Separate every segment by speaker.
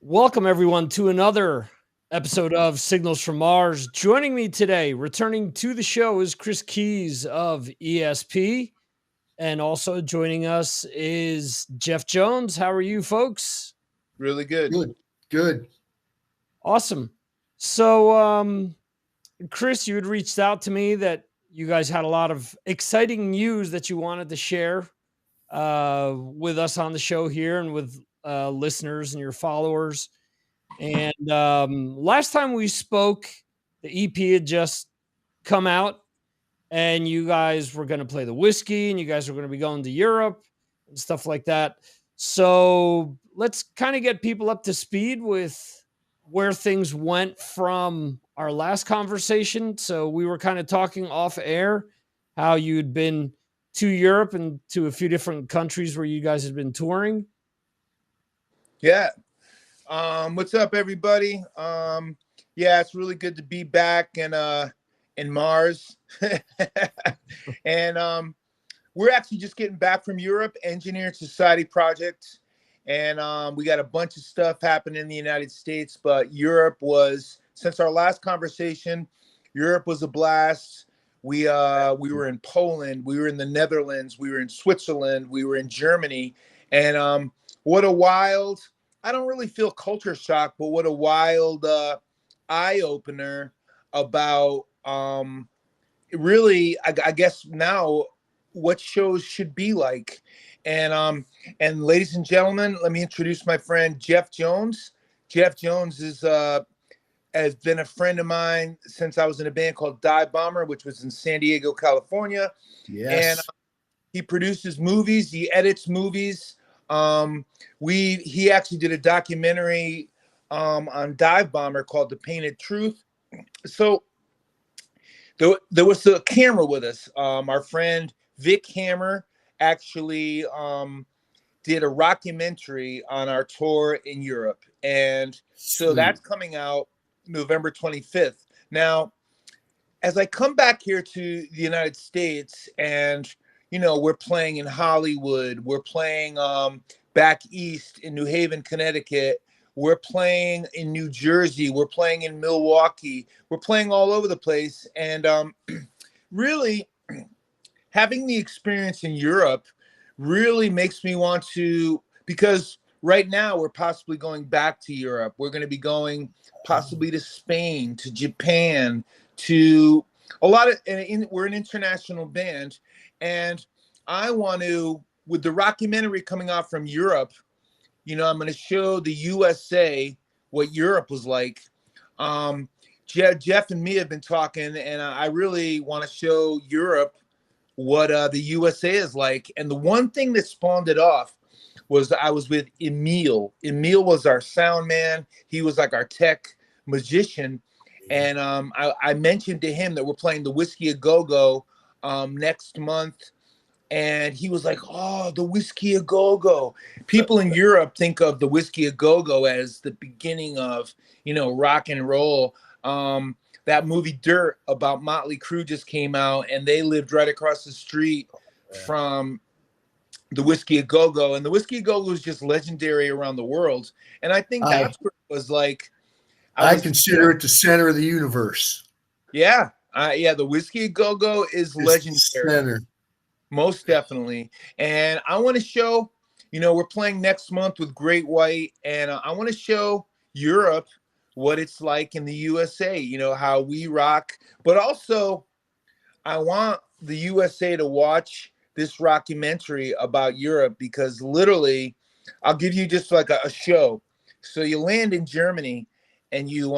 Speaker 1: Welcome, everyone, to another episode of Signals from Mars. Joining me today, returning to the show, is Kris of E.S.P. And also joining us is Jeff Jones. How are you, folks?
Speaker 2: Really good.
Speaker 3: Good.
Speaker 1: Awesome. So, Kris, you had reached out to me that you guys had a lot of exciting news that you wanted to share with us on the show here and with listeners and your followers. And last time we spoke, the EP had just come out, and you guys were going to play the whiskey, and you guys were going to be going to Europe and stuff like that. So let's kind of get people up to speed with where things went from our last conversation. So we were kind of talking off air how you'd been to Europe and to a few different countries where you guys had been touring.
Speaker 2: Yeah. What's up, everybody? Yeah, it's really good to be back in Mars. And we're actually just getting back from Europe, Engineering Society project. And we got a bunch of stuff happening in the United States, but Europe was, since our last conversation, Europe was a blast. We were in Poland, we were in the Netherlands, we were in Switzerland, we were in Germany, and what a wild, I don't really feel culture shock, but what a wild eye opener about really, I guess now what shows should be like. And ladies and gentlemen, let me introduce my friend Jeff Jones. Jeff Jones has been a friend of mine since I was in a band called Dive Bomber, which was in San Diego, California.
Speaker 3: Yes.
Speaker 2: And he produces movies, he edits movies. He actually did a documentary on Dive Bomber called The Painted Truth. So there was a camera with us. Our friend Vic Hammer actually did a rockumentary on our tour in Europe. And so that's coming out November 25th. Now, as I come back here to the United States, and we're playing in Hollywood, we're playing back east in New Haven, Connecticut, we're playing in New Jersey, we're playing in Milwaukee, we're playing all over the place. And really having the experience in Europe really makes me want to, because right now we're possibly going back to Europe. We're going to be going possibly to Spain, to Japan, to a lot of, we're an international band. And I want to, with the rockumentary coming out from Europe, I'm going to show the USA what Europe was like. Jeff and me have been talking, and I really want to show Europe what the USA is like. And the one thing that spawned it off was I was with Emil. Emil was our sound man. He was like our tech magician. And I mentioned to him that we're playing the Whiskey A Go-Go next month. And he was like, oh, the Whiskey A Go-Go. People in Europe think of the Whiskey A Go-Go as the beginning of, rock and roll. That movie Dirt about Motley Crue just came out, and they lived right across the street from the Whiskey A Go-Go. And the Whiskey A Go-Go is just legendary around the world. And I think that's what it was like.
Speaker 3: I consider it the center of the universe.
Speaker 2: Yeah. The Whiskey A Go-Go is legendary.
Speaker 3: Center.
Speaker 2: Most definitely. And I want to show, we're playing next month with Great White, and I want to show Europe what it's like in the USA, how we rock. But also, I want the USA to watch this rockumentary about Europe, because literally, I'll give you just like a show. So you land in Germany, and you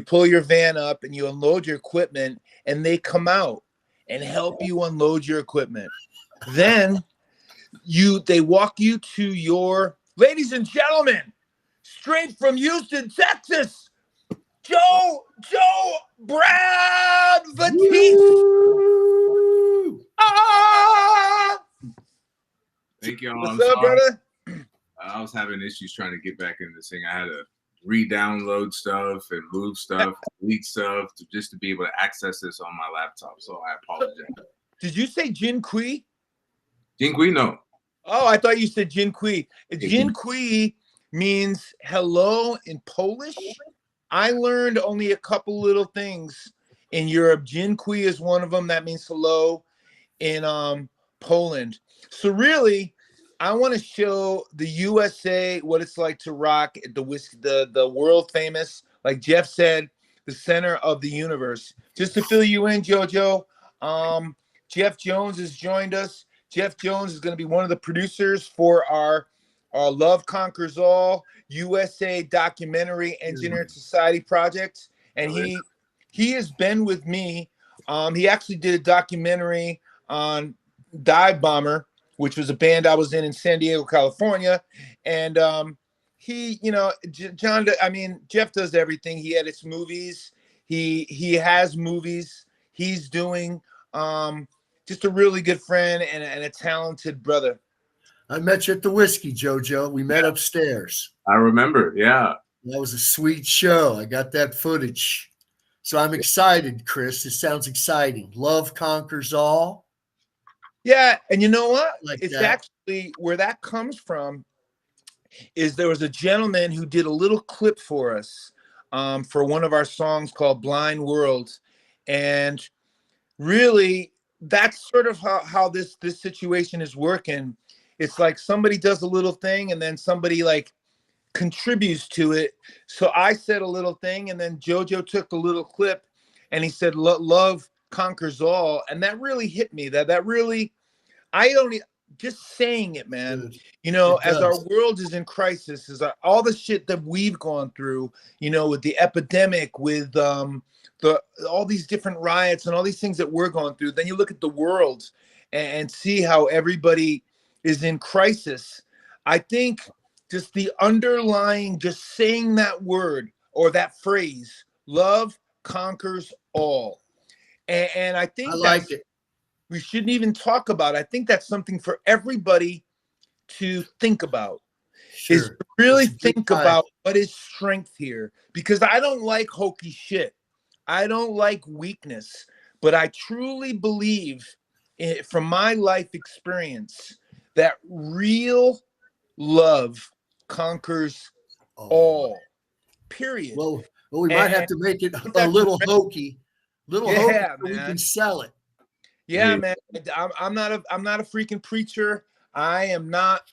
Speaker 2: pull your van up and you unload your equipment, and they come out and help you unload your equipment. Then they walk you to your, ladies and gentlemen, straight from Houston, Texas, Joe Brad Batiste.
Speaker 4: Thank you.
Speaker 2: What's up, brother?
Speaker 4: I was having issues trying to get back into this thing. I had to re-download stuff and move stuff, delete stuff just to be able to access this on my laptop. So I apologize.
Speaker 2: Did you say Jin Kui?
Speaker 4: Jin Kui? No.
Speaker 2: Oh, I thought you said Jin Kui. Jin Kui means hello in Polish. I learned only a couple little things in Europe. Dziękuję is one of them. That means hello in Poland. So really, I want to show the USA what it's like to rock at the world famous, like Jeff said, the center of the universe. Just to fill you in, JoJo, Jeff Jones has joined us. Jeff Jones is going to be one of the producers for our Love Conquers All USA documentary Engineering Society project. And he has been with me. He actually did a documentary on Dive Bomber, which was a band I was in San Diego, California. And he, you know, Jeff does everything. He edits movies. He has movies. He's doing just a really good friend and a talented brother.
Speaker 3: I met you at the Whiskey, JoJo. We met upstairs.
Speaker 4: I remember, yeah.
Speaker 3: That was a sweet show. I got that footage. So I'm excited, Kris. It sounds exciting. Love conquers all.
Speaker 2: Yeah, and you know what?
Speaker 3: Like
Speaker 2: it's
Speaker 3: that.
Speaker 2: Actually where that comes from is there was a gentleman who did a little clip for us for one of our songs called Blind World. And really, that's sort of how this situation is working. It's like somebody does a little thing and then somebody like contributes to it. So I said a little thing and then JoJo took a little clip and he said, love conquers all. And that really hit me. That really, just saying it, man, you know, as our world is in crisis, all the shit that we've gone through, you know, with the epidemic, with all these different riots and all these things that we're going through, then you look at the world and see how everybody is in crisis. I think just the underlying, just saying that word or that phrase, love conquers all. And I think
Speaker 3: I like it.
Speaker 2: We shouldn't even talk about it. I think that's something for everybody to think about.
Speaker 3: Sure.
Speaker 2: Is really think about what is strength here. Because I don't like hokey shit. I don't like weakness. But I truly believe, from my life experience, that real love conquers all. Period.
Speaker 3: Well, we might have to make it a little hokey. Hokey so we can sell it.
Speaker 2: Yeah, man. I'm not a freaking preacher. I am not.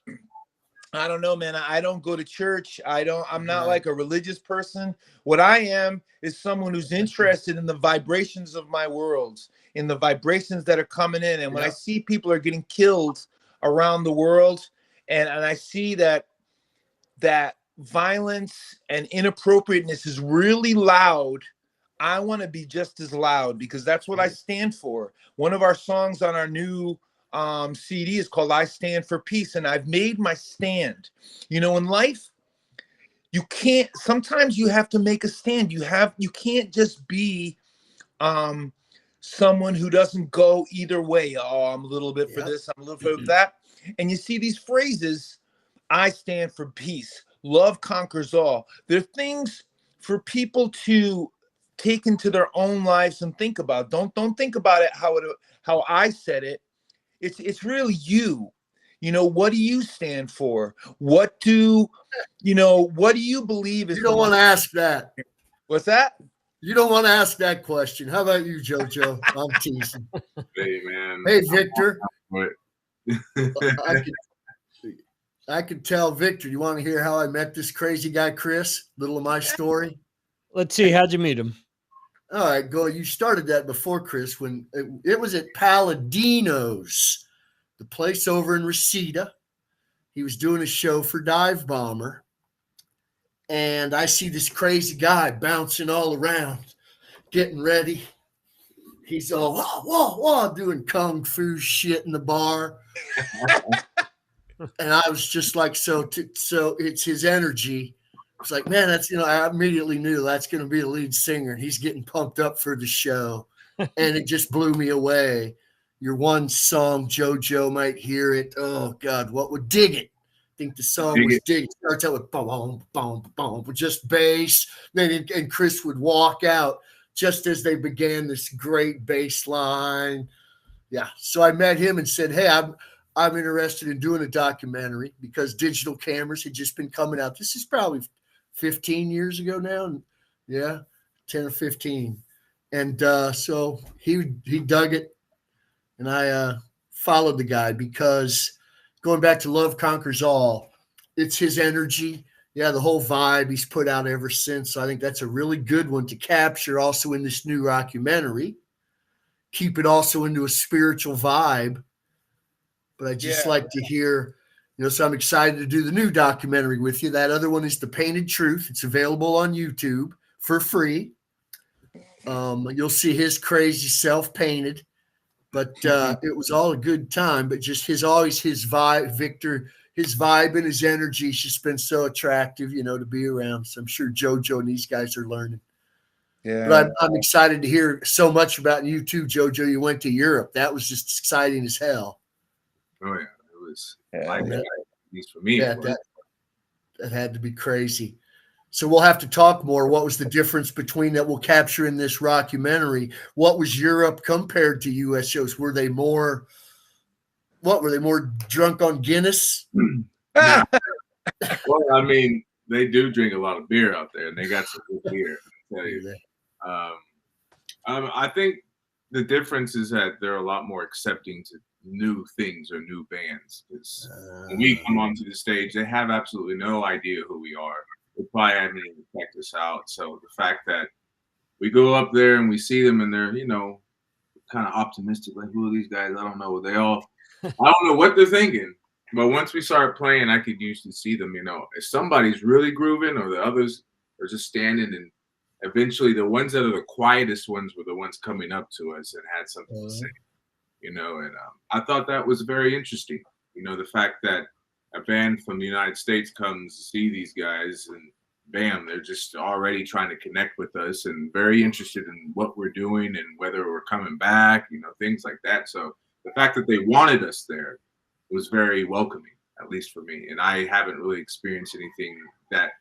Speaker 2: I don't know, man. I don't go to church. I'm not like a religious person. What I am is someone who's interested in the vibrations of my world, in the vibrations that are coming in. And when I see people are getting killed around the world, and I see that violence and inappropriateness is really loud, I want to be just as loud because that's what I stand for. One of our songs on our new CD is called I Stand for Peace, and I've made my stand. You know, in life, sometimes you have to make a stand. You can't just be someone who doesn't go either way. Oh, I'm a little bit for this, I'm a little bit for that. And you see these phrases, I stand for peace, love conquers all. They're things for people to take into their own lives and think about. Don't think about it how I said it. It's really you. You know, what do you stand for? What do you believe is?
Speaker 3: You don't want to ask that.
Speaker 2: What's that?
Speaker 3: You don't want to ask that question. How about you, JoJo? I'm teasing.
Speaker 4: Hey, man.
Speaker 3: Hey, Victor. I could tell Victor. You want to hear how I met this crazy guy, Kris? Little of my story.
Speaker 1: Let's see. How'd you meet him?
Speaker 3: All right, go. You started that before, Kris, when it was at Paladino's, the place over in Reseda. He was doing a show for Dive Bomber. And I see this crazy guy bouncing all around, getting ready. He's all, whoa, whoa, whoa, doing kung fu shit in the bar. And I was just like, so it's his energy. It's like, man, I immediately knew that's going to be the lead singer. And he's getting pumped up for the show. And it just blew me away. Your one song, JoJo might hear it. Oh, God, what would Dig It? I think the song was Dig It. It starts out with boom, boom, boom, with just bass. And Kris would walk out just as they began this great bass line. Yeah. So I met him and said, hey, I'm interested in doing a documentary because digital cameras had just been coming out. This is probably 15 years ago now. Yeah, 10 or 15. And so he dug it, and I followed the guy because going back to Love Conquers All, it's his energy. Yeah, the whole vibe he's put out ever since. So I think that's a really good one to capture also in this new rockumentary. Keep it also into a spiritual vibe. But I just like to hear, so I'm excited to do the new documentary with you. That other one is The Painted Truth. It's available on YouTube for free. You'll see his crazy self painted, but it was all a good time. But just his vibe, Victor, his vibe and his energy has just been so attractive, to be around. So I'm sure JoJo and these guys are learning. Yeah. But I'm excited to hear so much about you too, JoJo. You went to Europe. That was just exciting as hell.
Speaker 4: Oh yeah, it was at least for me.
Speaker 3: Yeah, that had to be crazy. So we'll have to talk more. What was the difference between that we'll capture in this rockumentary? What was Europe compared to U.S. shows? Were they more drunk on Guinness?
Speaker 4: Nah. Well, I mean, they do drink a lot of beer out there, and they got some good beer. I tell you. I think the difference is that they're a lot more accepting to new things or new bands. Because when we come onto the stage, they have absolutely no idea who we are. They probably haven't even checked us out. So the fact that we go up there and we see them and they're, kind of optimistic, like, who are these guys? I don't know. I don't know what they're thinking. But once we start playing, I could usually see them, if somebody's really grooving or the others are just standing, and eventually the ones that are the quietest ones were the ones coming up to us and had something to say, and I thought that was very interesting. The fact that a band from the United States comes to see these guys and bam, they're just already trying to connect with us and very interested in what we're doing and whether we're coming back, things like that. So the fact that they wanted us there was very welcoming, at least for me. And I haven't really experienced anything that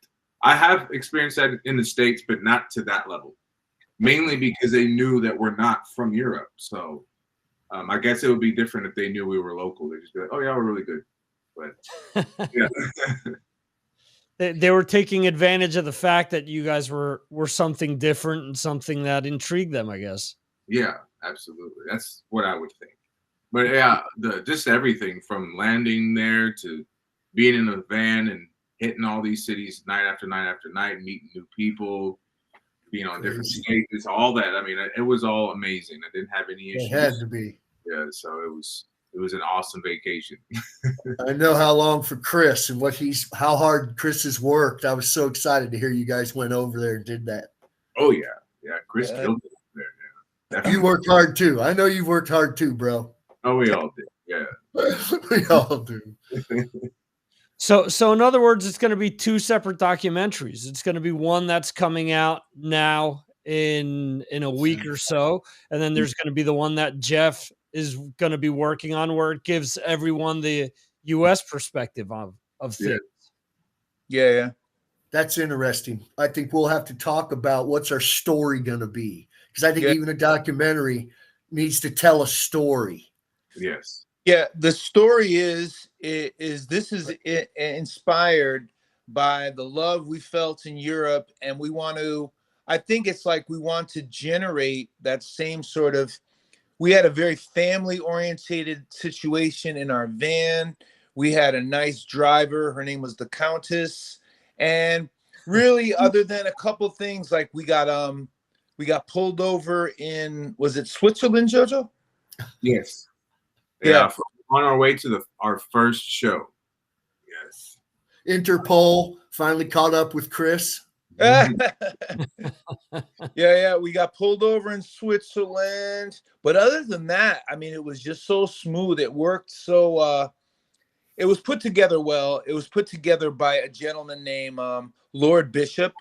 Speaker 4: I have experienced that in the States, but not to that level, mainly because they knew that we're not from Europe. So I guess it would be different if they knew we were local. They'd just be like, oh yeah, we're really good. But yeah.
Speaker 1: They were taking advantage of the fact that you guys were something different and something that intrigued them, I guess.
Speaker 4: Yeah, absolutely. That's what I would think. But yeah, just everything from landing there to being in a van and hitting all these cities night after night after night, meeting new people, being on different stages, all that. I mean, it was all amazing. I didn't have any issues.
Speaker 3: It had to be.
Speaker 4: Yeah, so it was an awesome vacation.
Speaker 3: I know how long for Kris and how hard Kris has worked. I was so excited to hear you guys went over there and did that.
Speaker 4: Oh yeah. Yeah. Kris killed it there. Yeah. Definitely.
Speaker 3: You worked hard too. I know you worked hard too, bro.
Speaker 4: Oh, we all did. Yeah.
Speaker 3: We all do.
Speaker 1: So in other words, it's going to be two separate documentaries. It's going to be one that's coming out now in a week or so. And then there's going to be the one that Jeff is going to be working on, where it gives everyone the U.S. perspective of things.
Speaker 2: Yeah.
Speaker 3: That's interesting. I think we'll have to talk about what's our story going to be, because I think even a documentary needs to tell a story.
Speaker 4: Yes.
Speaker 2: Yeah. The story is inspired by the love we felt in Europe, and I think it's like we want to generate that same sort of. We had a very family-orientated situation in our van. We had a nice driver. Her name was the Countess. And really, other than a couple things, like we got pulled over in, was it Switzerland, JoJo?
Speaker 4: Yes. Yeah. On our way to our first show. Yes.
Speaker 3: Interpol finally caught up with Kris.
Speaker 2: Yeah, we got pulled over in Switzerland, but other than that, I mean, it was just so smooth. It worked so it was put together well. It was put together by a gentleman named Lord Bishop.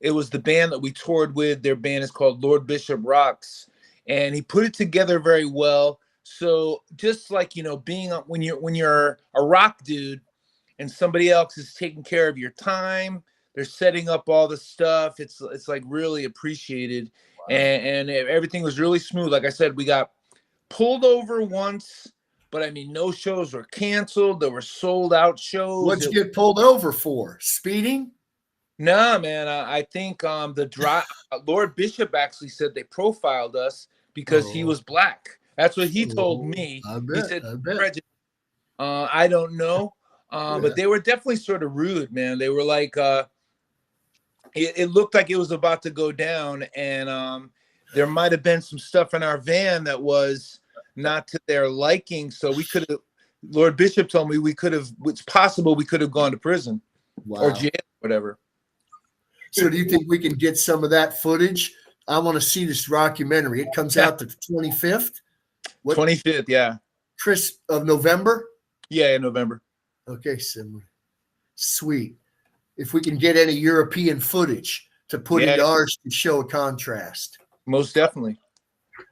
Speaker 2: It was the band that we toured with. Their band is called Lord Bishop Rocks, and he put it together very well. So just like, being when you're a rock dude and somebody else is taking care of your time, they're setting up all the stuff. It's like really appreciated. Wow. And everything was really smooth. Like I said, we got pulled over once but I mean, no shows were canceled. There were sold out shows.
Speaker 3: What'd you get pulled over for? Speeding?
Speaker 2: Nah, man. I think Lord Bishop actually said they profiled us because he was black. That's what he told me.
Speaker 3: I
Speaker 2: He
Speaker 3: bet.
Speaker 2: said,
Speaker 3: I bet.
Speaker 2: I don't know.
Speaker 3: Yeah.
Speaker 2: But they were definitely sort of rude, man. They were like, it looked like it was about to go down, and there might have been some stuff in our van that was not to their liking. So we could have, Lord Bishop told me it's possible we could have gone to prison or jail, whatever.
Speaker 3: So do you think we can get some of that footage? I want to see this rockumentary. It comes out the 25th?
Speaker 2: 25th, yeah.
Speaker 3: Kris, of November?
Speaker 2: Yeah, in November.
Speaker 3: Okay, sweet. If we can get any European footage to put in ours to show a contrast.
Speaker 2: Most definitely.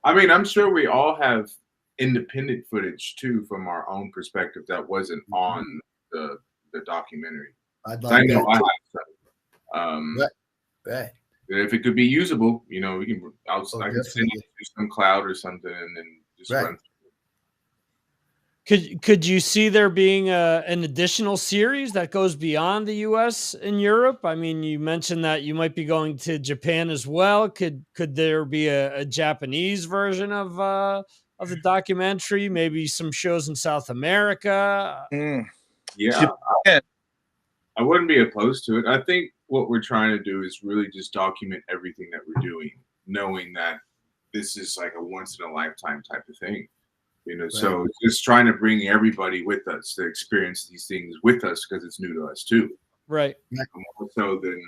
Speaker 4: I mean, I'm sure we all have independent footage too from our own perspective that wasn't on the documentary.
Speaker 3: I'd like that.
Speaker 4: I have some.
Speaker 3: Right.
Speaker 4: If it could be usable, we can. I can send it to some cloud or something, and then just run.
Speaker 1: Could you see there being an additional series that goes beyond the U.S. and Europe? I mean, you mentioned that you might be going to Japan as well. Could there be a Japanese version of the documentary? Maybe some shows in South America.
Speaker 4: Yeah, I wouldn't be opposed to it. I think what we're trying to do is really just document everything that we're doing, knowing that this is like a once in a lifetime type of thing. So just trying to bring everybody with us to experience these things with us because it's new to us too.
Speaker 1: Right.
Speaker 4: So then,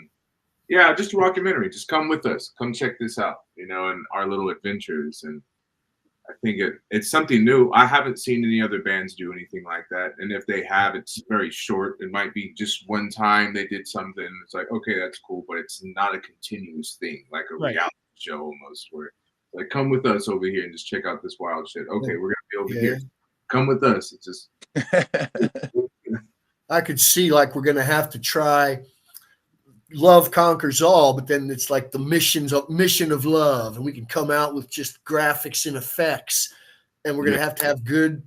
Speaker 4: yeah, just a rockumentary. Just come with us. Come check this out, and our little adventures. And I think it's something new. I haven't seen any other bands do anything like that. And if they have, it's very short. It might be just one time they did something. It's like, okay, that's cool, but it's not a continuous thing, like a reality show almost, where like, come with us over here and just check out this wild shit. Okay, we're gonna be over here. Come with us. It's just
Speaker 3: I could see like we're gonna have to try Love Conquers All, but then it's like the mission of love, and we can come out with just graphics and effects, and we're gonna have to have good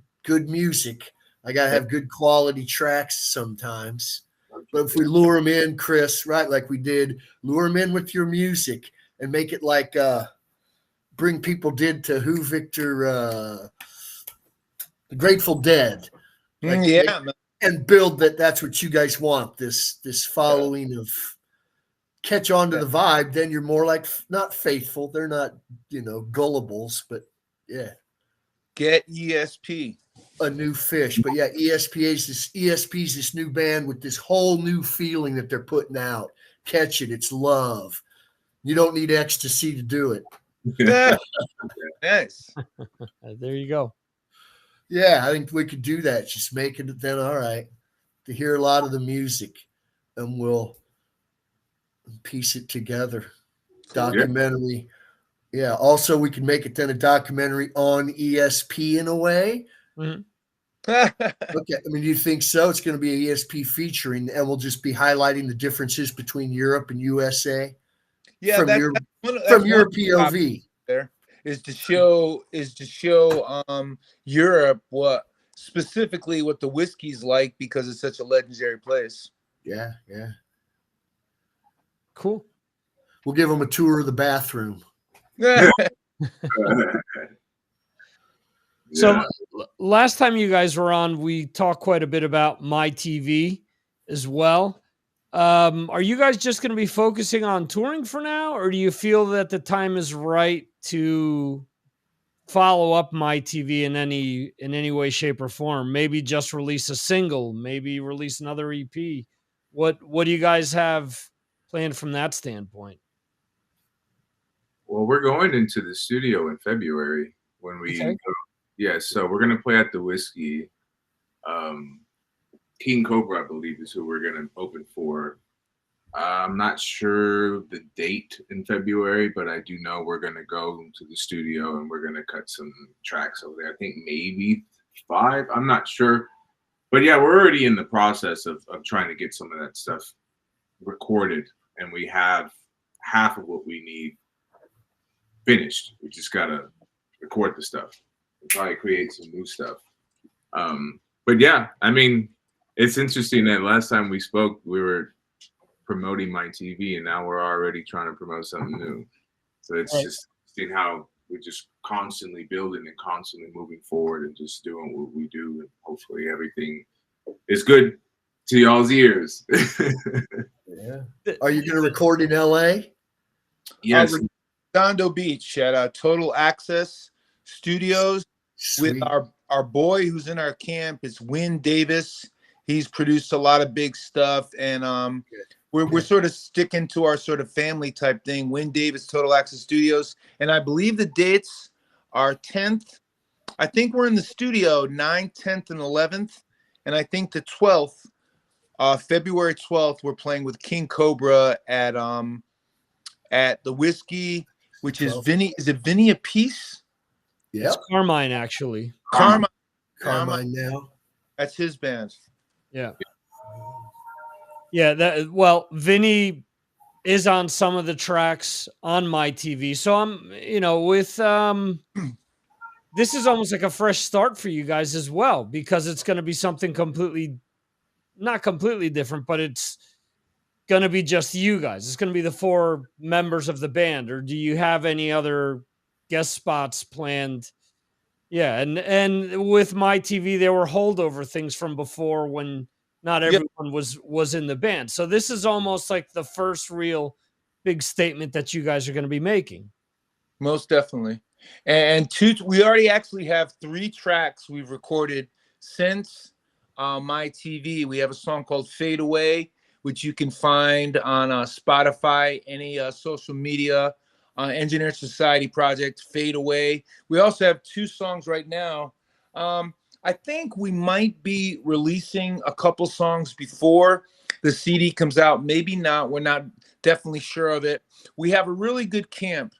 Speaker 3: music. I gotta have good quality tracks sometimes. But if we lure them in, Kris, right, like we did, lure them in with your music and make it like Bring People did to who, Victor? The Grateful Dead. Like, and build that's what you guys want, this following of catch on to the vibe. Then you're more like, not faithful. They're not, gullibles, but
Speaker 2: get ESP.
Speaker 3: A new fish. But yeah, ESP's this new band with this whole new feeling that they're putting out. Catch it. It's love. You don't need ecstasy to do it.
Speaker 2: Nice.
Speaker 1: There you go.
Speaker 3: Yeah, I think we could do that. Just make it then all right to hear a lot of the music, and we'll piece it together. Documentary. Yeah. Also, we can make it then a documentary on ESP in a way.
Speaker 1: Mm-hmm.
Speaker 3: Okay. I mean, do you think so? It's going to be an ESP featuring, and we'll just be highlighting the differences between Europe and USA.
Speaker 2: Yeah,
Speaker 3: from your POV.
Speaker 2: There is to show Europe what the whiskey's like, because it's such a legendary place.
Speaker 3: Yeah.
Speaker 1: Cool.
Speaker 3: We'll give them a tour of the bathroom.
Speaker 1: So last time you guys were on, we talked quite a bit about My TV as well. Are you guys just going to be focusing on touring for now, or do you feel that the time is right to follow up My TV in any way, shape, or form? Maybe just release a single, maybe release another EP. What do you guys have planned from that standpoint?
Speaker 4: Well, we're going into the studio in February when we go. Yeah, so we're gonna play at the Whiskey. King Cobra, I believe, is who we're gonna open for. I'm not sure the date in February, but I do know we're gonna go to the studio and we're gonna cut some tracks over there. I think maybe 5. I'm not sure, but yeah, we're already in the process of trying to get some of that stuff recorded, and we have half of what we need finished. We just gotta record the stuff and probably create some new stuff. But yeah, I mean, it's interesting that last time we spoke, we were promoting my TV, and now we're already trying to promote something new. So it's just seeing how we're just constantly building and constantly moving forward and just doing what we do, and hopefully everything is good to y'all's ears.
Speaker 3: Yeah. Are you going to record in LA?
Speaker 4: Yes.
Speaker 2: Redondo Beach at Total Access Studios. Sweet. With our boy who's in our camp. It's Win Davis. He's produced a lot of big stuff, and we're sort of sticking to our sort of family type thing. Win Davis, Total Access Studios, and I believe the dates are 10th. I think we're in the studio 9th, 10th, and 11th, and I think the 12th, February 12th, we're playing with King Cobra at the Whiskey, which is Vinny. Is it Vinny a Piece?
Speaker 3: Yeah,
Speaker 1: it's Carmine actually.
Speaker 3: Carmine now.
Speaker 2: That's his band.
Speaker 1: Yeah. Vinny is on some of the tracks on my TV. So I'm, with this is almost like a fresh start for you guys as well, because it's going to be something not completely different, but it's going to be just you guys. It's going to be the 4 members of the band, or do you have any other guest spots planned? Yeah, and with my TV, there were holdover things from before when not everyone was in the band. So this is almost like the first real big statement that you guys are going to be making.
Speaker 2: Most definitely. And we already actually have 3 tracks we've recorded since my TV. We have a song called Fade Away, which you can find on Spotify, any social media, Engineer Society Project, Fade Away. We also have 2 songs right now. I think we might be releasing a couple songs before the CD comes out. Maybe not. We're not definitely sure of it. We have a really good camp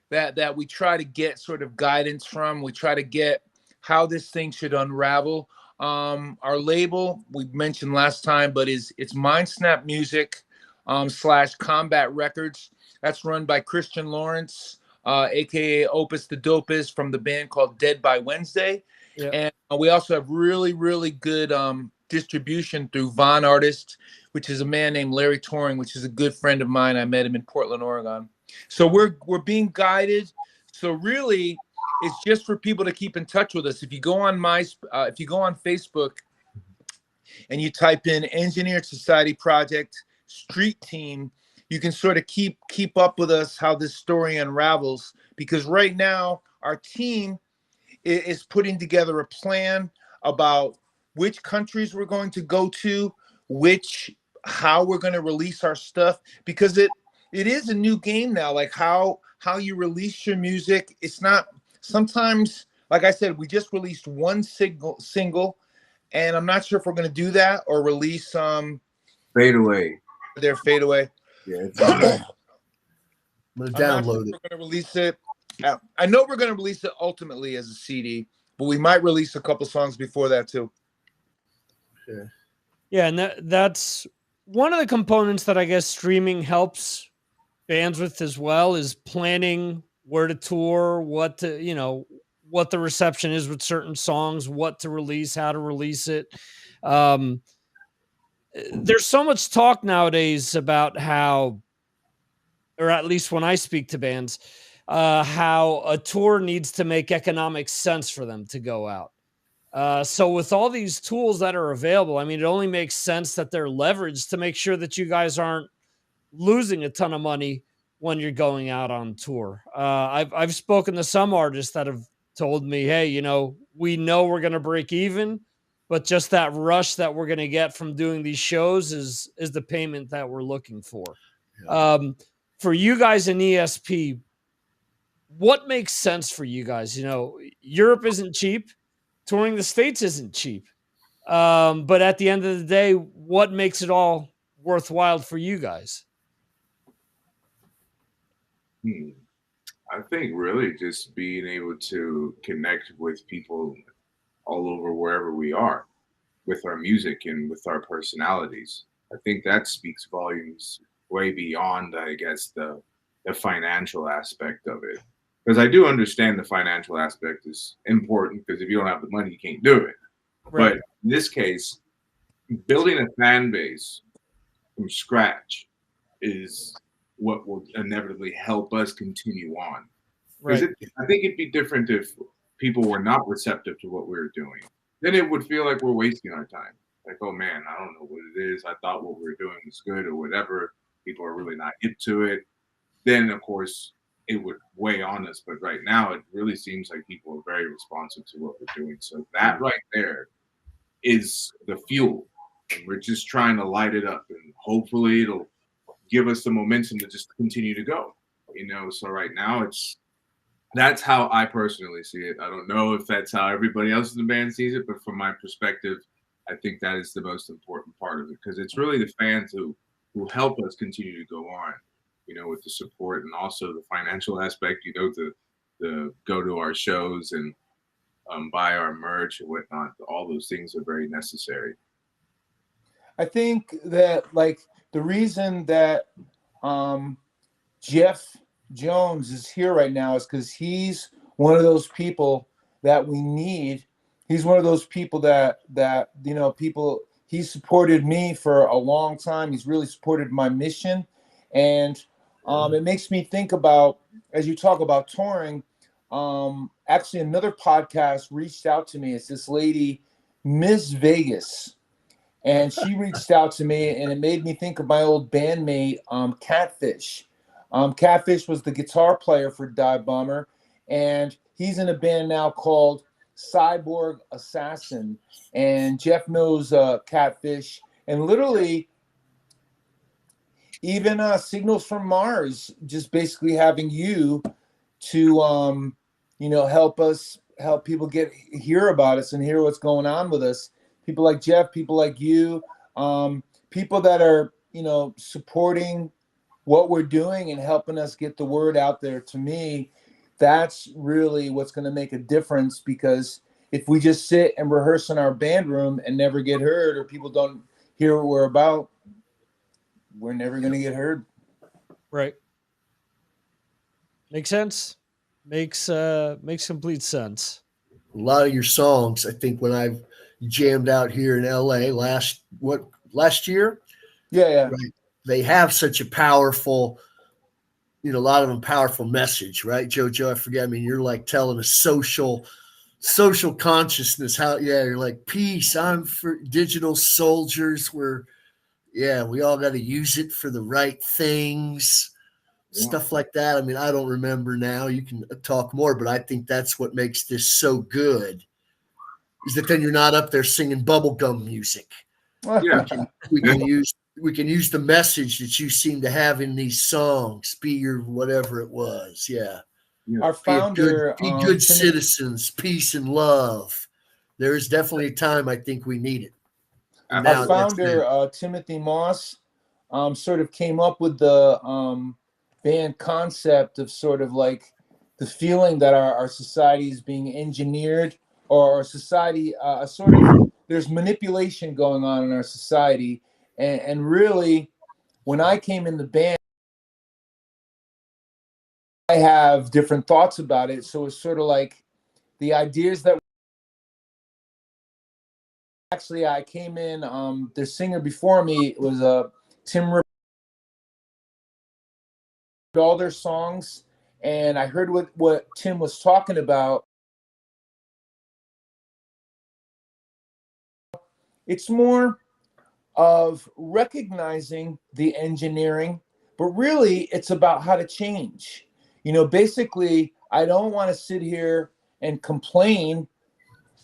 Speaker 2: that we try to get sort of guidance from. We try to get how this thing should unravel. Our label, we mentioned last time, but it's Mindsnap Music / Combat Records. That's run by Christian Lawrence, aka Opus the Dopest, from the band called Dead by Wednesday. Yeah. And we also have really, really good distribution through Von Artist, which is a man named Larry Touring, which is a good friend of mine. I met him in Portland, Oregon. So we're being guided. So really, it's just for people to keep in touch with us. If you go on Facebook and you type in Engineered Society Project Street Team, you can sort of keep up with us, how this story unravels. Because right now, our team is putting together a plan about which countries we're going to go to, how we're going to release our stuff, because it is a new game now. Like how you release your music. It's not sometimes, like I said, we just released 1 single, and I'm not sure if we're going to do that or release
Speaker 4: Fade Away.
Speaker 2: Fade Away.
Speaker 4: Yeah,
Speaker 3: I'm going to download it.
Speaker 2: We're going to release it. I know we're going to release it ultimately as a CD, but we might release a couple songs before that too.
Speaker 1: Yeah, and that's one of the components that I guess streaming helps bands with as well, is planning where to tour, what the reception is with certain songs, what to release, how to release it. There's so much talk nowadays about how, or at least when I speak to bands, how a tour needs to make economic sense for them to go out. So with all these tools that are available, I mean, it only makes sense that they're leveraged to make sure that you guys aren't losing a ton of money when you're going out on tour. I've spoken to some artists that have told me, hey, we know we're going to break even, but just that rush that we're going to get from doing these shows is the payment that we're looking for. Yeah. For you guys in ESP, what makes sense for you guys? Europe isn't cheap. Touring the States isn't cheap. But at the end of the day, what makes it all worthwhile for you guys?
Speaker 4: I think really just being able to connect with people all over wherever we are with our music and with our personalities. I think that speaks volumes way beyond, I guess, the financial aspect of it. Because I do understand the financial aspect is important, because if you don't have the money, you can't do it. But in this case, building a fan base from scratch is what will inevitably help us continue on. Because I think it'd be different if people were not receptive to what we were doing. Then it would feel like we're wasting our time. Like, oh man, I don't know what it is. I thought what we were doing was good or whatever. People are really not into it. Then, of course, it would weigh on us. But right now, it really seems like people are very responsive to what we're doing. So that right there is the fuel. And we're just trying to light it up. And hopefully it'll give us the momentum to just continue to go. You know, so right now that's how I personally see it. I don't know if that's how everybody else in the band sees it, but from my perspective, I think that is the most important part of it, because it's really the fans who help us continue to go on, you know, with the support and also the financial aspect, you know, the go to our shows and buy our merch and whatnot. All those things are very necessary.
Speaker 2: I think that, like, the reason that Jeff Jones is here right now is because he's one of those people that we need. He's one of those people that you know, he supported me for a long time. He's really supported my mission. And it makes me think about, as you talk about touring, actually another podcast reached out to me. It's this lady, Miss Vegas. And she reached out to me, and it made me think of my old bandmate, Catfish. Catfish was the guitar player for Dive Bomber, and he's in a band now called Cyborg Assassin. And Jeff knows Catfish, and literally even Signals from Mars, just basically having you to you know, help people hear about us and hear what's going on with us. People like Jeff, people like you, people that are, you know, supporting what we're doing and helping us get the word out there. To me, that's really what's going to make a difference, because if we just sit and rehearse in our band room and never get heard, or people don't hear what we're about, we're never going to get heard.
Speaker 1: Right. Makes sense. Makes complete sense.
Speaker 3: A lot of your songs, I think, when I've jammed out here in LA last year,
Speaker 2: Yeah.
Speaker 3: Right, they have such a powerful, you know, a lot of them powerful message, right? JoJo, I forget. I mean, you're like telling a social consciousness. You're like, peace. I'm for digital soldiers. We all got to use it for the right things. Stuff like that. I mean, I don't remember now. You can talk more, but I think that's what makes this so good, is that then you're not up there singing bubblegum music.
Speaker 4: Yeah.
Speaker 3: We can use the message that you seem to have in these songs. Be your whatever it was. Yeah.
Speaker 2: Our founder,
Speaker 3: be good citizens, peace and love. There is definitely a time I think we need it.
Speaker 2: Our founder, Timothy Moss, sort of came up with the band concept of sort of like the feeling that our society is being engineered, or our society sort of, there's manipulation going on in our society. And really, when I came in the band, I have different thoughts about it. So it's sort of like the ideas that actually I came in, the singer before me was Tim Ripper, all their songs, and I heard what Tim was talking about. It's more of recognizing the engineering, but really it's about how to change. You know, basically, I don't want to sit here and complain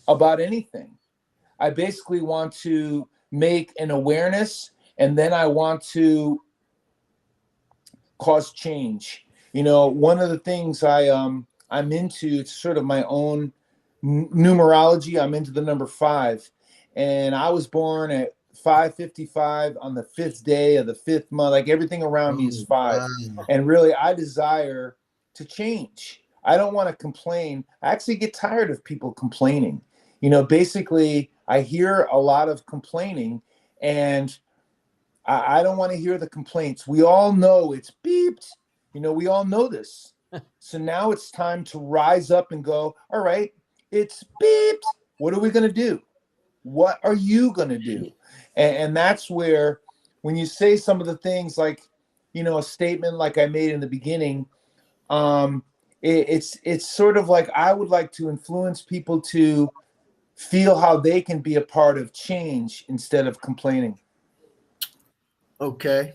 Speaker 2: about anything. I basically want to make an awareness, and then I want to cause change. You know, one of the things I'm into, it's sort of my own numerology. I'm into the number 5, and I was born at 5:55 on the 5th day of the 5th month. Like, everything around me is 5, and really, I desire to change. I don't want to complain. I actually get tired of people complaining. You know, basically, I hear a lot of complaining, and I don't want to hear the complaints. We all know it's beeped. You know, we all know this. So now it's time to rise up and go, all right, it's beeped. What are we going to do? what are you going to do? And that's where, when you say some of the things like, you know, a statement like I made in the beginning, it's sort of like, I would like to influence people to feel how they can be a part of change instead of complaining.
Speaker 3: Okay.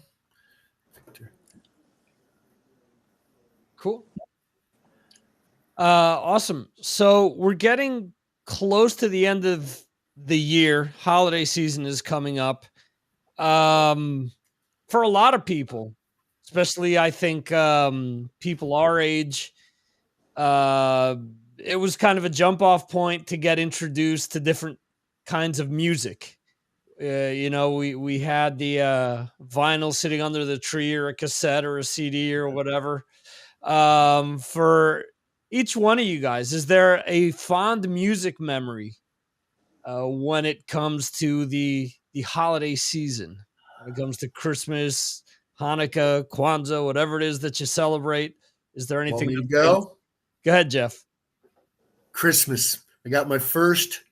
Speaker 1: Cool. Awesome. So we're getting close to the end of the year. Holiday season is coming up. For a lot of people, especially I think people our age, it was kind of a jump off point to get introduced to different kinds of music. You know, we had the vinyl sitting under the tree, or a cassette or a CD or whatever. For each one of you guys, is there a fond music memory when it comes to the holiday season? When it comes to Christmas, Hanukkah, Kwanzaa, whatever it is that you celebrate, is there
Speaker 3: Want
Speaker 1: anything?
Speaker 3: me to go?
Speaker 1: Go ahead, Jeff.
Speaker 3: Christmas. I got my first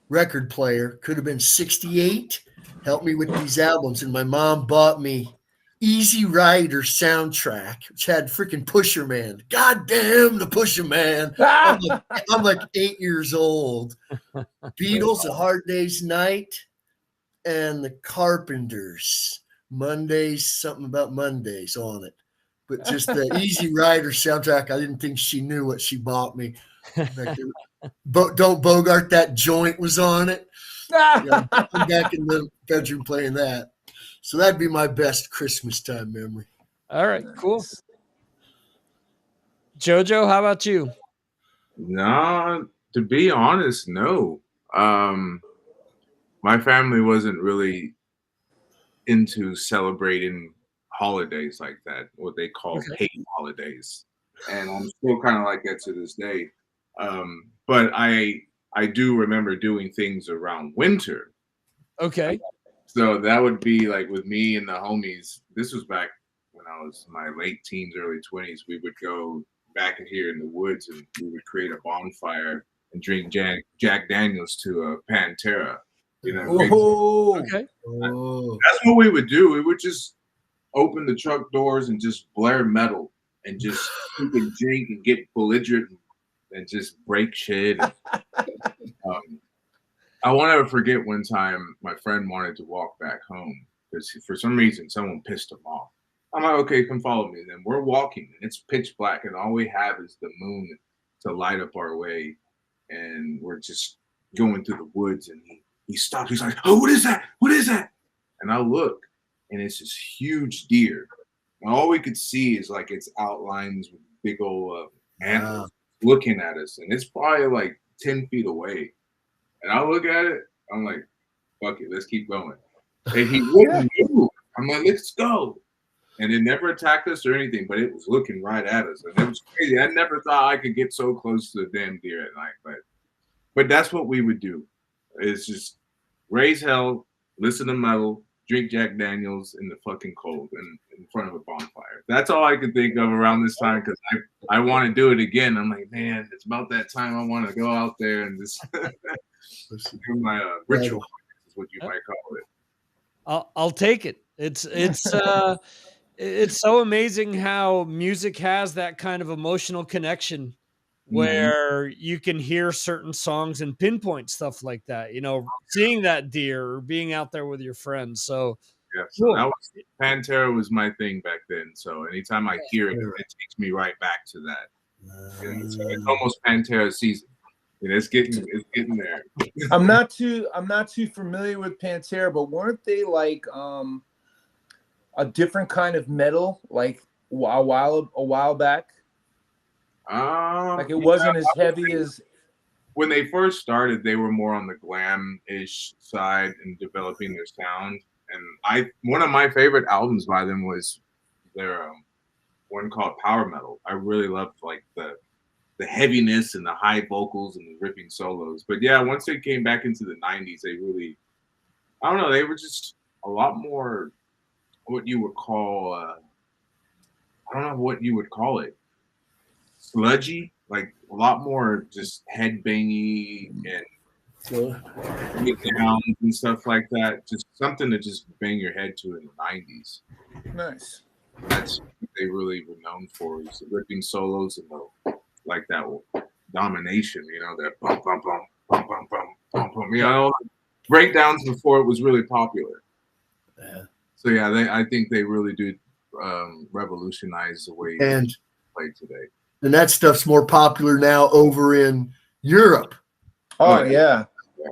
Speaker 3: record player. Could have been 68. Helped me with these albums. And my mom bought me Easy Rider soundtrack, which had freaking Pusher Man. God damn the Pusher Man. I'm like 8 years old. Beatles, A Hard Day's Night, and the Carpenters. Mondays, something about Mondays on it. But just the Easy Rider soundtrack, I didn't think she knew what she bought me. Don't Bogart That Joint was on it. Yeah, I'm back in the bedroom playing that. So that'd be my best Christmas time memory.
Speaker 1: All right, cool. JoJo, how about you?
Speaker 4: No, to be honest, no. My family wasn't really into celebrating holidays like that, what they call paid holidays, and I'm still kind of like that to this day. But I do remember doing things around winter.
Speaker 1: Okay.
Speaker 4: So that would be like with me and the homies. This was back when I was in my late teens, early 20s. We would go back in here in the woods and we would create a bonfire and drink Jack Daniels to a Pantera. You know,
Speaker 1: okay.
Speaker 4: That's what we would do. We would just open the truck doors and just blare metal and just drink and get belligerent and just break shit. I won't ever forget one time my friend wanted to walk back home because for some reason someone pissed him off. I'm like, okay, come follow me. And then we're walking and it's pitch black and all we have is the moon to light up our way. And we're just going through the woods and he stops. He's like, oh, what is that? What is that? And I look and it's this huge deer. And all we could see is like its outlines with big old antlers looking at us. And it's probably like 10 feet away. And I look at it, I'm like, fuck it, let's keep going. And he wouldn't move. I'm like, let's go. And it never attacked us or anything, but it was looking right at us. And it was crazy. I never thought I could get so close to the damn deer at night. But that's what we would do. It's just raise hell, listen to metal, drink Jack Daniels in the fucking cold and in front of a bonfire. That's all I could think of around this time because I want to do it again. I'm like, man, it's about that time I want to go out there and just do my ritual, is what you might call it.
Speaker 1: I'll take it. It's it's so amazing how music has that kind of emotional connection where you can hear certain songs and pinpoint stuff like that, you know, seeing that deer or being out there with your friends. So
Speaker 4: yeah, so that was, Pantera was my thing back then. So anytime I hear it, it takes me right back to that. You know, so it's almost Pantera season. You know, it's getting there.
Speaker 2: I'm not too familiar with Pantera, but weren't they like a different kind of metal like a while back? Like it wasn't as heavy as
Speaker 4: when they first started. They were more on the glam-ish side and developing their sound. And one of my favorite albums by them was their one called Power Metal. I really loved like the heaviness and the high vocals and the ripping solos. But yeah, once they came back into the 90s, they really, I don't know, they were just a lot more what you would call, I don't know what you would call it, sludgy, like a lot more just headbangy and
Speaker 3: So,
Speaker 4: Get downs and stuff like that. Just something to just bang your head to in the 90s.
Speaker 2: Nice.
Speaker 4: That's what they really were known for, is the ripping solos and the, like that domination, you know, that bum bum bum bum bum bum bum bum. You know, breakdowns before it was really popular.
Speaker 3: yeah.
Speaker 4: So yeah, I think they really do revolutionize the way
Speaker 3: And
Speaker 4: they play today.
Speaker 3: And that stuff's more popular now over in Europe.
Speaker 2: Oh, yeah.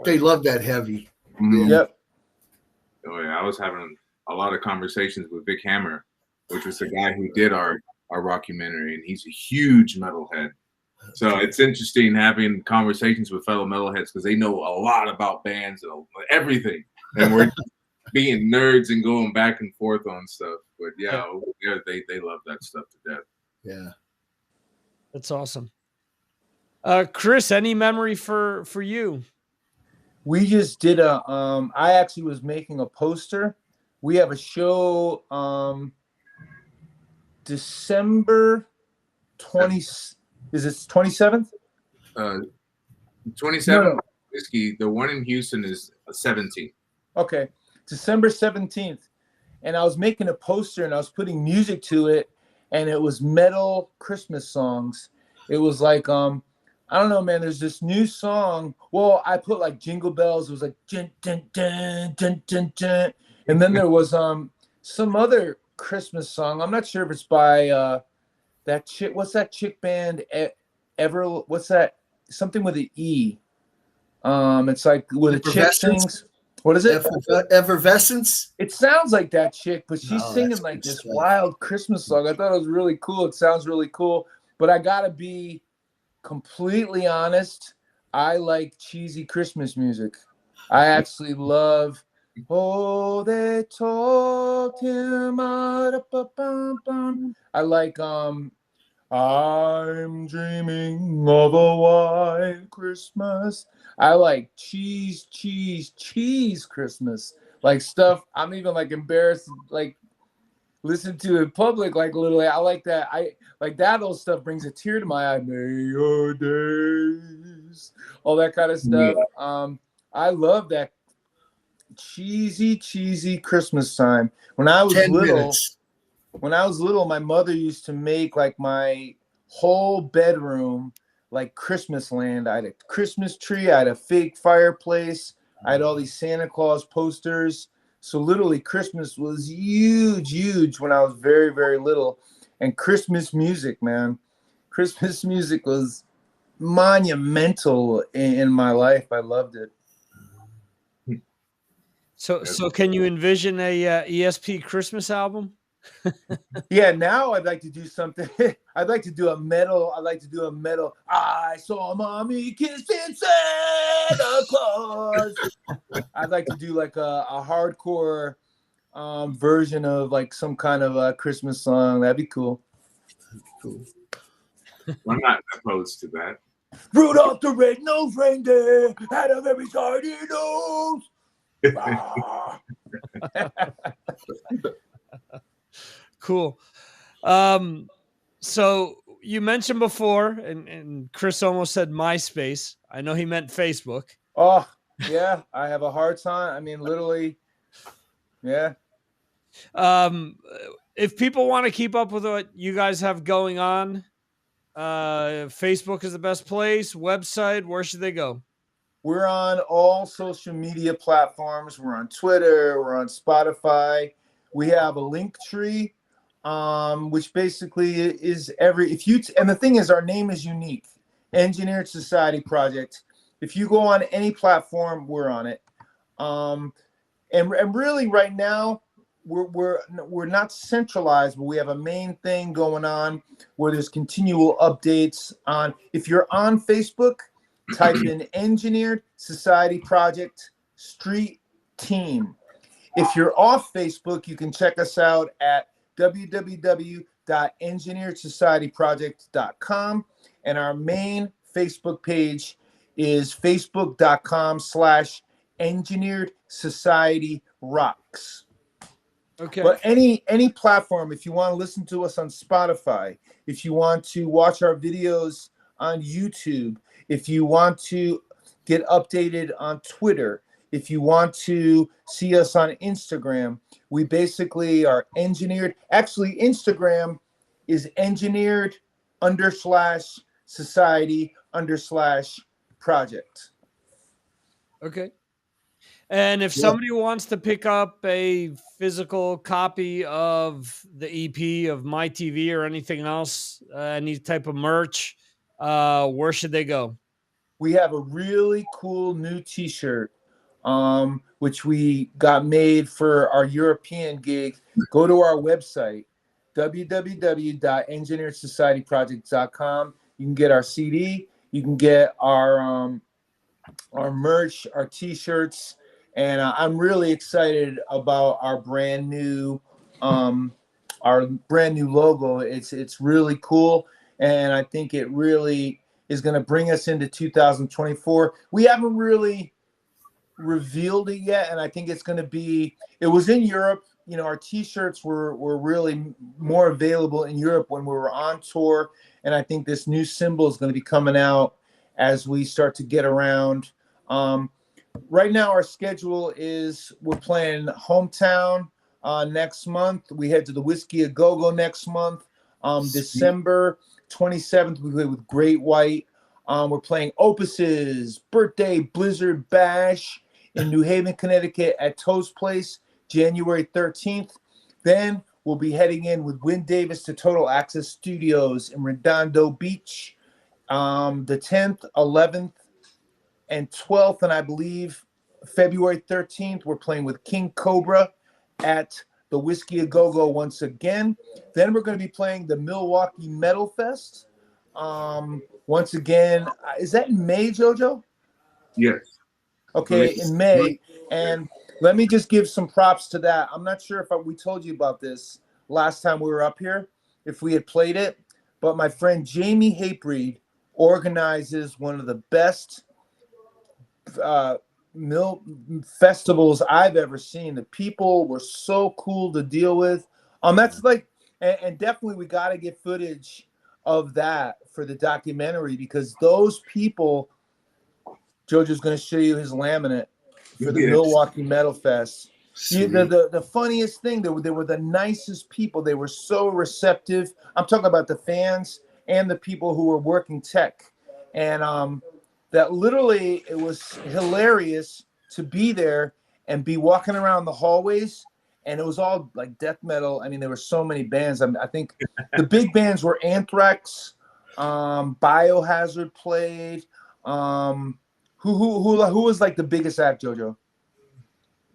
Speaker 3: They love that heavy.
Speaker 4: Mhm.
Speaker 2: Yep.
Speaker 4: Oh yeah, I was having a lot of conversations with Vic Hammer, which was the guy who did our rockumentary, and he's a huge metalhead. So it's interesting having conversations with fellow metalheads because they know a lot about bands and everything, and we're being nerds and going back and forth on stuff. But yeah, they love that stuff to death.
Speaker 3: Yeah.
Speaker 1: That's awesome. Kris, any memory for you?
Speaker 2: We just did I actually was making a poster. We have a show December 20, is it 27th?
Speaker 4: 27
Speaker 2: No.
Speaker 4: whiskey. The one in Houston is 17.
Speaker 2: Okay. December 17th. And I was making a poster and I was putting music to it, and it was metal Christmas songs. It was like I don't know, man. There's this new song. Well, I put like Jingle Bells. It was like dun, dun, dun, dun, dun, dun. And then there was some other Christmas song. I'm not sure if it's by that chick. What's that chick band? What's that? Something with an E. It's like with a chick sings. What is it?
Speaker 3: Effervescence.
Speaker 2: It sounds like that chick, but she's
Speaker 3: No,
Speaker 2: singing
Speaker 3: that's
Speaker 2: like
Speaker 3: good
Speaker 2: this
Speaker 3: stuff.
Speaker 2: wild Christmas song. I thought it was really cool. It sounds really cool, but I gotta be completely honest. I like cheesy Christmas music. I actually love. Oh, they talked him out. I like I'm dreaming of a white Christmas. I like cheese Christmas. Like stuff I'm even like embarrassed like listen to in public, like literally. I like that. I like that old stuff brings a tear to my eye. May your days, all that kind of stuff. I love that cheesy Christmas time. When I was
Speaker 3: 10
Speaker 2: little,
Speaker 3: minutes.
Speaker 2: my mother used to make like my whole bedroom like Christmas land. I had a Christmas tree, I had a fake fireplace, I had all these Santa Claus posters. So literally Christmas was huge when I was very little. And Christmas music, man. Christmas music was monumental in my life. I loved it.
Speaker 1: So can you envision a ESP Christmas album?
Speaker 2: Yeah, now I'd like to do something. I'd like to do a metal. I saw mommy kissing Santa Claus. I'd like to do like a hardcore version of like some kind of a Christmas song. That'd be cool.
Speaker 3: Cool.
Speaker 4: I'm not opposed to that.
Speaker 2: Rudolph the red-nosed reindeer had a very shiny nose. Ah.
Speaker 1: Cool. So you mentioned before, and Kris almost said MySpace. I know he meant Facebook.
Speaker 2: Oh, yeah. I have a hard time. I mean, literally, yeah.
Speaker 1: If people want to keep up with what you guys have going on, Facebook is the best place. Website, where should they go?
Speaker 2: We're on all social media platforms. We're on Twitter. We're on Spotify. We have a link tree, which basically is and the thing is, our name is unique. Engineered Society Project. If you go on any platform, we're on it. And really, right now, we're not centralized, but we have a main thing going on where there's continual updates on. If you're on Facebook, type in Engineered Society Project Street Team. If you're off Facebook, you can check us out at www.engineeredsocietyproject.com. And our main Facebook page is facebook.com/Engineered Society Rocks.
Speaker 1: Okay.
Speaker 2: But any platform, if you want to listen to us on Spotify, if you want to watch our videos on YouTube, if you want to get updated on Twitter, if you want to see us on Instagram, we basically are engineered. Actually, Instagram is engineered / society / project.
Speaker 1: Okay. And if somebody wants to pick up a physical copy of the EP of My TV or anything else, any type of merch, where should they go?
Speaker 2: We have a really cool new T-shirt, which we got made for our European gig. Go to our website, www.engineeredsocietyproject.com. You can get our CD. You can get our merch, our T-shirts, and I'm really excited about our brand new logo. It's really cool, and I think it really is going to bring us into 2024. We haven't really revealed it yet, and I think it's going to be. It was in Europe. You know, our T-shirts were really more available in Europe when we were on tour, and I think this new symbol is going to be coming out as we start to get around. Right now, our schedule is we're playing Hometown next month. We head to the Whiskey A Go-Go next month. December 27th, we play with Great White. We're playing Opus's Birthday Blizzard Bash in New Haven, Connecticut at Toe's Place, January 13th. Then we'll be heading in with Win Davis to Total Access Studios in Redondo Beach, the 10th, 11th, and 12th, and I believe February 13th, we're playing with King Cobra at the Whiskey A Go-Go once again. Then we're going to be playing the Milwaukee Metal Fest. Once again, is that in May, JoJo?
Speaker 4: Yes.
Speaker 2: Okay, in May. And let me just give some props to that. I'm not sure if we told you about this last time we were up here, if we had played it, but my friend Jamie Hatebreed organizes one of the best mill festivals I've ever seen. The people were so cool to deal with. That's like, and definitely we got to get footage of that for the documentary, because those people, JoJo's going to show you his laminate for the Milwaukee Metal Fest. The funniest thing, they were the nicest people. They were so receptive. I'm talking about the fans and the people who were working tech. And that literally, it was hilarious to be there and be walking around the hallways, and it was all like death metal. I mean, there were so many bands. I think the big bands were Anthrax, Biohazard played. Who was like the biggest act, JoJo?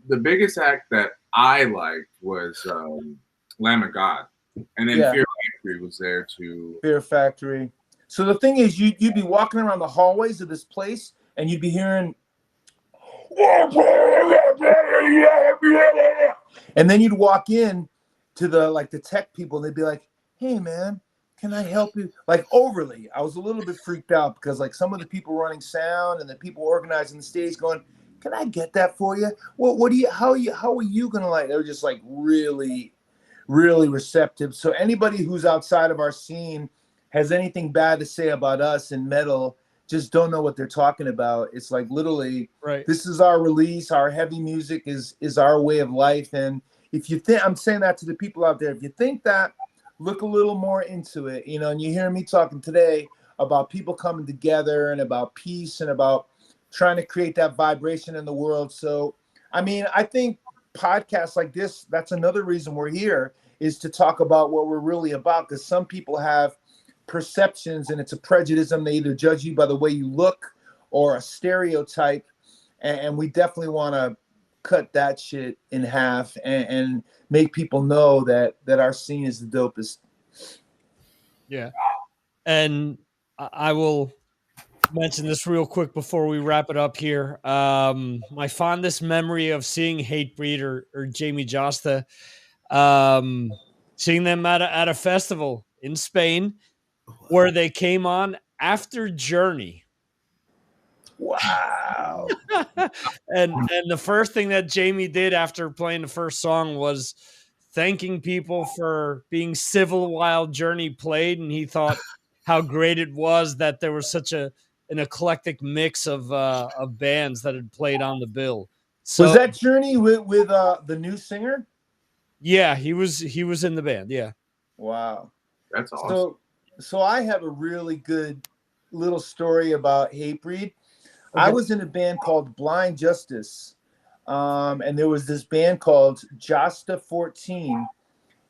Speaker 4: The biggest act that I liked was Lamb of God, and then Fear Factory was there too. Fear
Speaker 2: Factory. So the thing is, you'd be walking around the hallways of this place, and you'd be hearing, and then you'd walk in to the tech people, and they'd be like, "Hey, man, can I help you?" Like overly. I was a little bit freaked out because like some of the people running sound and the people organizing the stage going, "Can I get that for you? How are you gonna like?" They were just like really, really receptive. So anybody who's outside of our scene has anything bad to say about us in metal, just don't know what they're talking about. It's like literally,
Speaker 1: right.
Speaker 2: This is our release. Our heavy music is our way of life. And if you think, I'm saying that to the people out there, if you think that, look a little more into it, you know. And you hear me talking today about people coming together and about peace and about trying to create that vibration in the world. So, I mean, I think podcasts like this, that's another reason we're here, is to talk about what we're really about. Because some people have perceptions, and it's a prejudice. They either judge you by the way you look or a stereotype, and we definitely want to cut that shit in half and make people know that our scene is the dopest.
Speaker 1: Yeah. And I will mention this real quick before we wrap it up here. My fondest memory of seeing Hatebreed or Jamie Josta, seeing them at a festival in Spain where they came on after Journey.
Speaker 2: Wow.
Speaker 1: and the first thing that Jamie did after playing the first song was thanking people for being civil while Journey played, and he thought how great it was that there was such a an eclectic mix of bands that had played on the bill. So
Speaker 2: was that Journey with the new singer?
Speaker 1: yeah, he was in the band. Yeah.
Speaker 2: Wow.
Speaker 4: That's awesome.
Speaker 2: So I have a really good little story about Hatebreed.
Speaker 1: Okay.
Speaker 2: I was in a band called Blind Justice. And there was this band called Josta 14.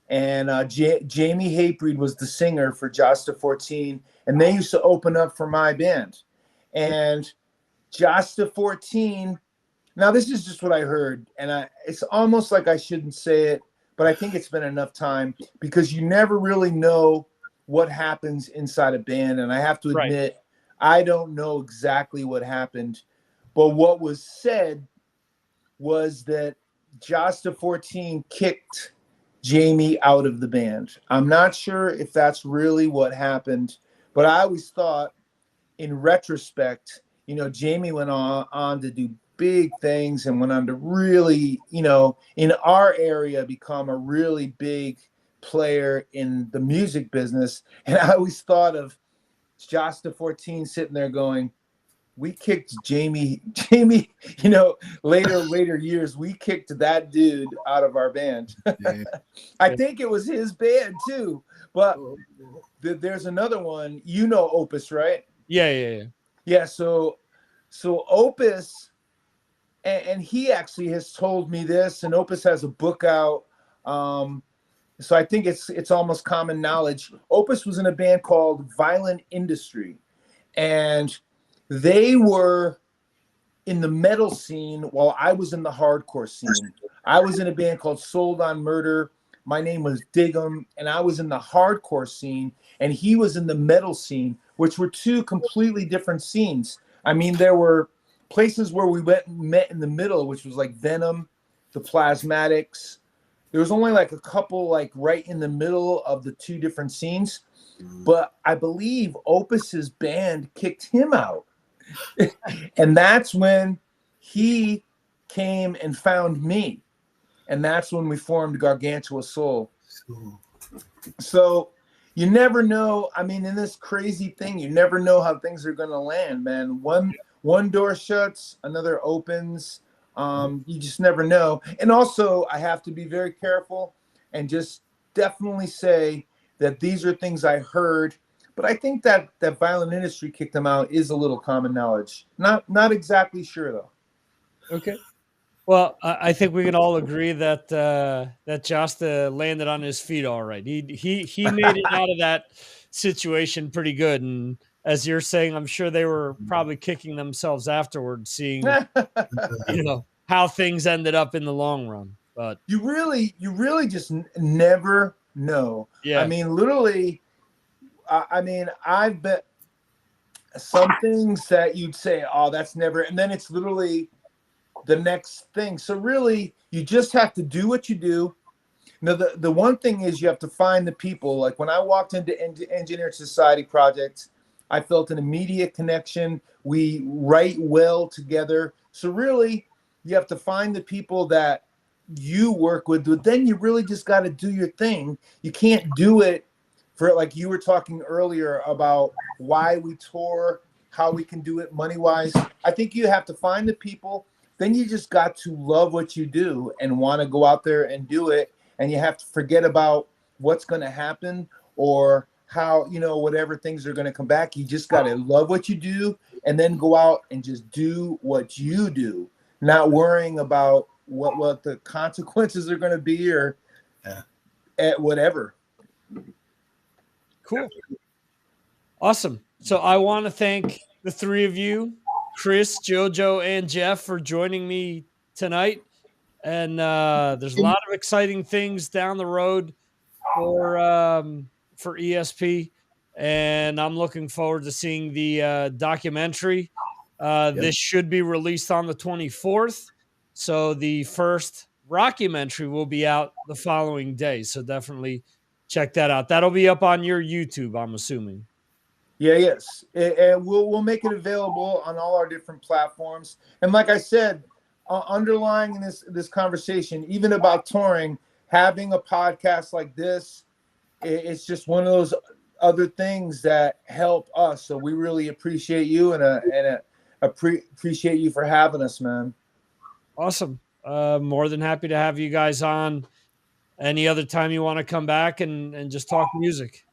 Speaker 2: And Jamie Hatebreed was the singer for Josta 14. And they used to open up for my band. And Josta 14, now this is just what I heard. And it's almost like I shouldn't say it, but I think it's been enough time because you never really know what happens inside a band. And I have to admit, I don't know exactly what happened. But what was said was that Josta 14 kicked Jamie out of the band. I'm not sure if that's really what happened, but I always thought in retrospect, Jamie went on to do big things and went on to really, in our area, become a really big player in the music business. And I always thought of Josta 14 sitting there going, we kicked Jamie, later years, we kicked that dude out of our band. I think it was his band too, but there's another one, Opus, right?
Speaker 1: Yeah.
Speaker 2: So Opus, and he actually has told me this, and Opus has a book out. So I think it's almost common knowledge. Opus was in a band called Violent Industry, and they were in the metal scene while I was in the hardcore scene. I was in a band called Sold on Murder. My name was Diggum, and I was in the hardcore scene, and he was in the metal scene, which were two completely different scenes. I mean, there were places where we met in the middle, which was like Venom, the Plasmatics. There was only like a couple like right in the middle of the two different scenes. But I believe Opus's band kicked him out. And that's when he came and found me. And that's when we formed Gargantua Soul. So you never know. I mean, in this crazy thing, you never know how things are going to land, man. One door shuts, another opens. You just never know. And also, I have to be very careful and just definitely say that these are things I heard. But I think that Violent Industry kicked them out is a little common knowledge. Not exactly sure, though.
Speaker 1: Okay. Well, I think we can all agree that that Josta landed on his feet all right. He made it out of that situation pretty good. And as you're saying, I'm sure they were probably kicking themselves afterwards, seeing how things ended up in the long run. But
Speaker 2: you really just never know.
Speaker 1: Yeah.
Speaker 2: I mean, literally. I mean, I've bet some things that you'd say, oh, that's never, and then it's literally the next thing. So really, you just have to do what you do. Now, the one thing is you have to find the people. Like when I walked into Engineering Society projects, I felt an immediate connection. We write well together. So really, you have to find the people that you work with, but then you really just got to do your thing. You can't do it for, like you were talking earlier about why we tour, how we can do it money-wise. I think you have to find the people. Then you just got to love what you do and want to go out there and do it. And you have to forget about what's going to happen or how, whatever things are going to come back. You just got to love what you do and then go out and just do what you do, not worrying about what the consequences are going to be or at whatever.
Speaker 1: Cool. Awesome. So I want to thank the three of you, Kris, JoJo, and Jeff, for joining me tonight. And there's a lot of exciting things down the road for ESP. And I'm looking forward to seeing the documentary. This should be released on the 24th. So the first Rockumentary will be out the following day. So definitely check that out. That'll be up on your YouTube, I'm assuming.
Speaker 2: Yes. And we'll make it available on all our different platforms. And like I said, underlying in this conversation, even about touring, having a podcast like this, it's just one of those other things that help us. So we really appreciate you and appreciate you for having us, man.
Speaker 1: Awesome. More than happy to have you guys on any other time you want to come back and just talk music.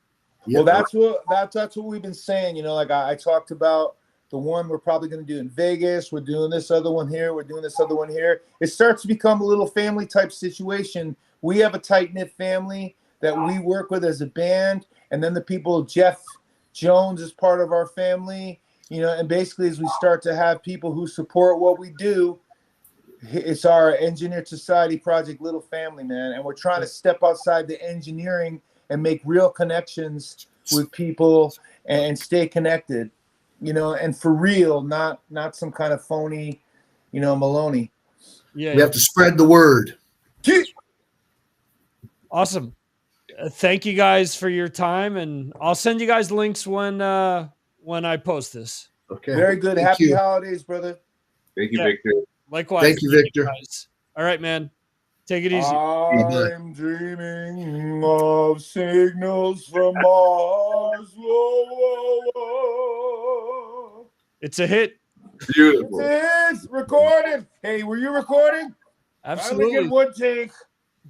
Speaker 2: Well, that's what we've been saying. You know, like I talked about the one we're probably going to do in Vegas. We're doing this other one here. We're doing this other one here. It starts to become a little family type situation. We have a tight knit family that we work with as a band, and then the people, Jeff Jones is part of our family. You know, and basically as we start to have people who support what we do, it's our Engineered Society Project Little Family, man. And we're trying to step outside the engineering and make real connections with people and stay connected, you know, and for real, not some kind of phony, you know, Maloney.
Speaker 3: Yeah, we have to spread the word.
Speaker 1: Awesome. Thank you guys for your time, and I'll send you guys links when I post this.
Speaker 2: Okay. Very good. Happy holidays, brother.
Speaker 4: Thank you, Victor.
Speaker 1: Likewise.
Speaker 3: Thank you, Victor.
Speaker 1: All right, man. Take it easy.
Speaker 2: I'm dreaming of signals from Mars. Whoa, whoa, whoa.
Speaker 1: It's a hit.
Speaker 4: Beautiful.
Speaker 2: It's recorded. Hey, were you recording?
Speaker 1: Absolutely.
Speaker 2: I only get one take.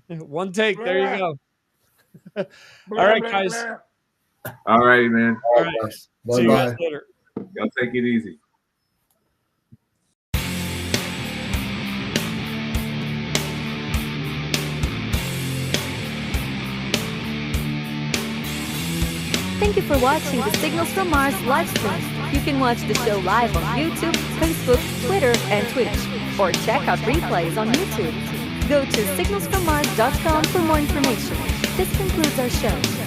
Speaker 1: One take. There you go. All right, guys.
Speaker 4: All right, man.
Speaker 1: All right.
Speaker 3: Bye-bye.
Speaker 1: See you guys later.
Speaker 4: Y'all take it easy.
Speaker 5: Thank you for watching the Signals from Mars live stream. You can watch the show live on YouTube, Facebook, Twitter, and Twitch, or check out replays on YouTube. Go to signalsfrommars.com for more information. This concludes our show.